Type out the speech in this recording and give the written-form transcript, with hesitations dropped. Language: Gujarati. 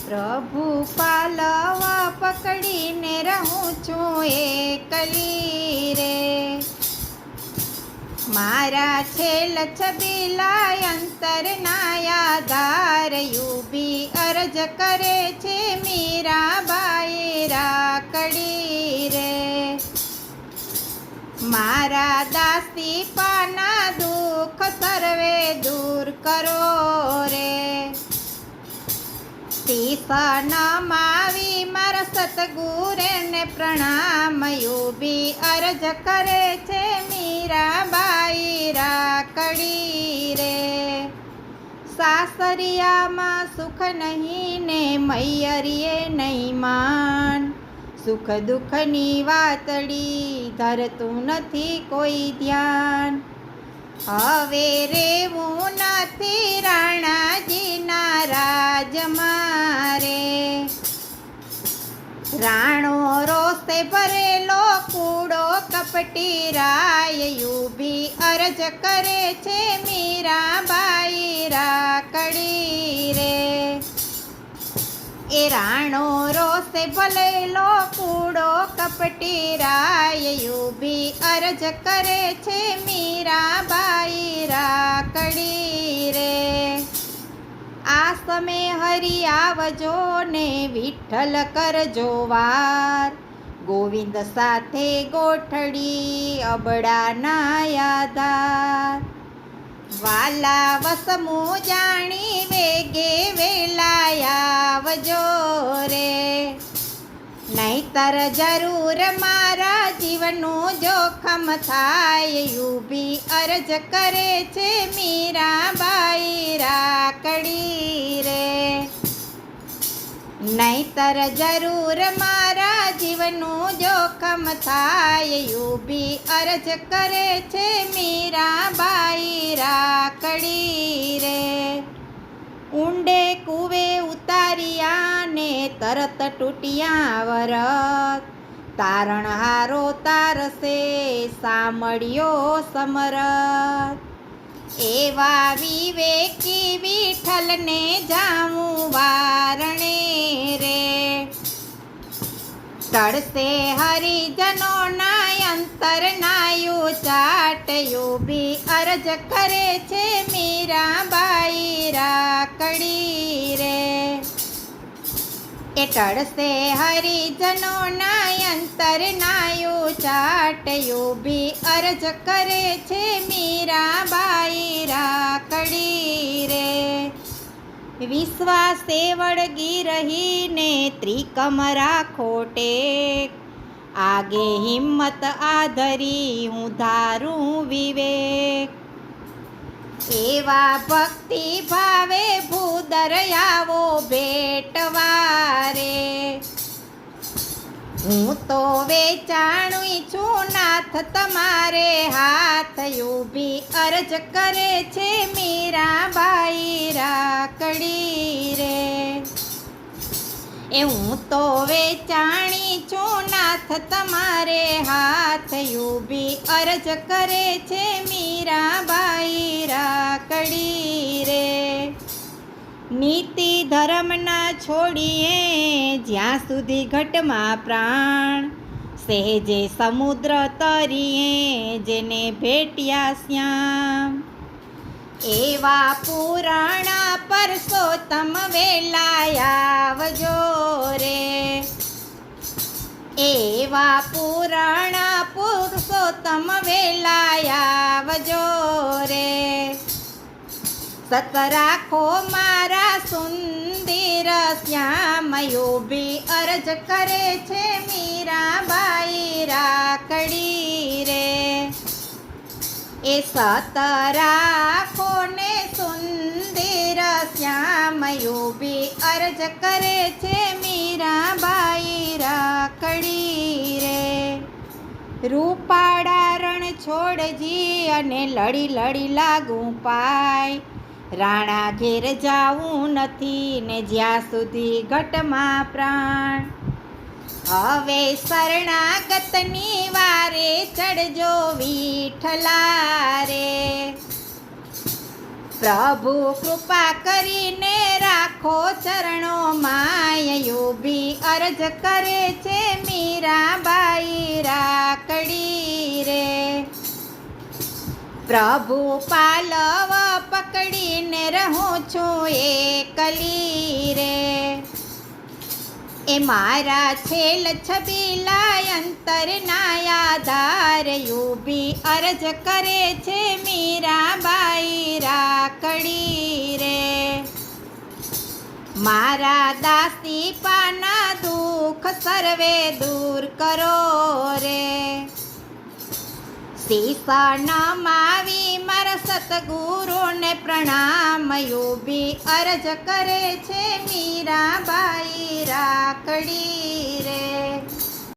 પ્રભુ પાલવા પકડીને રહું છું એકલી રે. મારા છેલ છબીલા અંતરના આધાર યુબી અરજ કરે છે મીરાબાઈ રાખડી રે. મારા દાસી પાના દુઃખ સર્વે દૂર કરો રે. તીસનમાવી મારા સતગુરુને પ્રણામ યુબી અરજ કરે છે મીરાબાઈ રાખડી રે. સાસરિયામાં સુખ નહીં ને મૈયરીએ નહીં માન. સુખ દુઃખની વાતડી ધરતું નથી કોઈ ધ્યાન. હવે રેવું નથી રાણાજીના રાજમાં રે. રાણો રોષે ભરેલો કૂડો કપટી રાય યુબી અરજ કરે છે મીરાબાઈ રાખડી રે. એ રાણો રોષે ભરેલો કૂડો કપટી રાય યુબી અરજ કરે છે મીરાબાઈ રાખડી રે. આ સમય હરી આવજો ને વિઠ્ઠલ કરજો વાર. ગોવિંદ સાથે ગોઠડી અબડાના આધાર. વાલા વસમું જાણી વેગે વેલા આવજો રે. નહીતર જરૂર મારા જીવનનું જોખમ થાય યુબી અરજ કરે છે મીરાબાઈ રાખડી રે. નહીતર જરૂર મારા જીવનનું જોખમ થાય યુબી અરજ કરે છે મીરાબાઈ રાખડી રે. ઊંડે કૂવે ઉતાર્યા ને તરત તૂટ્યા વરત. તારણહારો તારસે સાંભળ્યો સમરત. એવા વિવેકી વિઠ્ઠલને જાવું વારણે રે. તળસે હરિજનોના અંતરનાયુ ચાટ યુબી અરજ કરે છે મીરાબાઈ રાખડી રે. એ ટળસે હરિજનોના અંતરનાયુ ચાટ યુબી અરજ કરે છે મીરાબાઈ રાખડી રે. વિશ્વાસે વળગી રહીને ત્રિકમ રાખો ટેક. આગે હિંમત આધરી હું ધારું વિવેક. એવા ભક્તિ ભાવે ભૂદરયાવો ભેટવા રે. હું તો વેચાણું છું નાથ તમારે હાથ યુબી અરજ કરે છે મીરાબાઈ રાખડી રે. એ હું તો વેચાણી છું નાથ તમારે હાથ યુબી અરજ કરે છે મીરાબાઈ રાખડી રે. નીતિ ધર્મના છોડીએ જ્યાં સુધી ઘટમાં પ્રાણ. સહેજે સમુદ્ર તરીએ જેને ભેટ્યા શ્યામ. એવા પુરાણા પરસોત્તમ વેલા આવજો રે. એવા પુરાણા પુરુષોત્તમ વેલા આવજો રે. સત રાખો મારા સુંદર શ્યામ યુબી અરજ કરે છે મીરાબાઈ રાખડી રે. એ સત રાખો ને સુંદર શ્યામ યુબી અરજ કરે છે મીરાબાઈ રાખડી રે. રૂપાળા રણ છોડજી અને લડી લડી લાગું પાય. રાણા ઘેર જાવું નથી ને જ્યાં સુધી ઘટમાં પ્રાણ. હવે શરણાગતની વારે ચડજો વિઠ્ઠલા રે. પ્રભુ કૃપા કરીને રાખો ચરણોમાં, ઊભી અરજ કરે છે મીરાબાઈ રાખડી રે. પ્રભુ પાલવ પકડીને રહું છું એકલી રે. એ મારા છેલ છબીલા અંતરના આધાર, ઊભી અરજ કરે છે મીરાબાઈ રાખડી રે. મારા દાસી પાના દુઃખ સર્વે દૂર કરો રે. શીશ નમાવી મારા સતગુરુને પ્રણામ, ઊભી અરજ કરે છે મીરાબાઈ રાખડી રે.